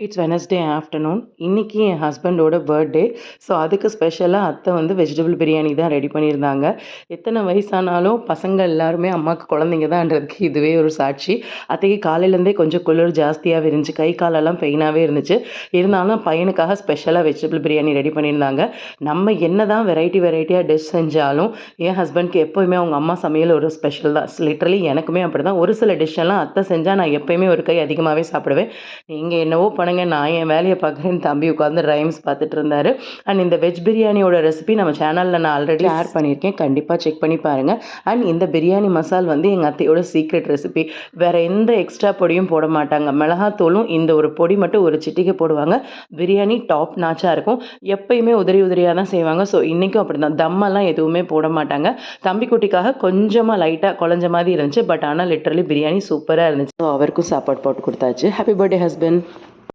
It's Wednesday afternoon. இன்னைக்கு என் ஹஸ்பண்டோட birthday. So அதுக்கு ஸ்பெஷலா அத்தை வந்து வெஜிடபிள் பிரியாணி தான் ரெடி பண்ணியிருந்தாங்க. எத்தனை வயசானாலும் பசங்க எல்லாருமே அம்மாவுக்கு குழந்தைங்க தான்றதுக்கு இதுவே ஒரு சாட்சி. அத்தைக்கு காலையிலேருந்தே கொஞ்சம் குளிர் ஜாஸ்தியாகவே இருந்துச்சு. கை காலெல்லாம் பெயினாகவே இருந்துச்சு. இருந்தாலும் பையனுக்காக ஸ்பெஷலாக வெஜிடபிள் பிரியாணி ரெடி பண்ணியிருந்தாங்க. நம்ம என்ன தான் வெரைட்டியாக டிஷ் செஞ்சாலும் என் ஹஸ்பண்ட்க்கு எப்போயுமே அவங்க அம்மா சமையல் ஒரு ஸ்பெஷல் தான். லிட்ரலி எனக்குமே அப்படி தான். ஒரு சில டிஷ் எல்லாம் அத்தை செஞ்சால் நான் எப்போயுமே ஒரு கை அதிகமாகவே சாப்பிடுவேன். நீங்கள் என்னவோ பண்ணுங்க, நான் என் வேலையை பார்க்குறேன்னு தம்பி உட்காந்து ரைம்ஸ் பார்த்துட்டு இருந்தாரு. அண்ட் இந்த வெஜ் பிரியாணியோட ரெசிபி நம்ம சேனலில் நான் ஆல்ரெடி ஷேர் பண்ணியிருக்கேன், கண்டிப்பாக செக் பண்ணி பாருங்கள். அண்ட் இந்த பிரியாணி மசால் வந்து எங்கள் அத்தையோட சீக்ரெட் ரெசிபி. வேறு எந்த எக்ஸ்ட்ரா பொடியும் போட மாட்டாங்க. மிளகாத்தூளும் இந்த ஒரு பொடி மட்டும் ஒரு சிட்டிகை போடுவாங்க. பிரியாணி டாப் நாச்சாக இருக்கும். எப்பயுமே உதிரியாக தான் செய்வாங்க. ஸோ இன்றைக்கும் அப்படி தான். தம்மெல்லாம் எதுவுமே போட மாட்டாங்க. தம்பி குட்டிக்காக கொஞ்சமாக லைட்டாக குழஞ்ச மாதிரி இருந்துச்சு. பட் ஆனால் லிட்ரலி பிரியாணி சூப்பராக இருந்துச்சு. ஸோ அவருக்கும் சாப்பாடு போட்டு கொடுத்தாச்சு. Happy birthday husband.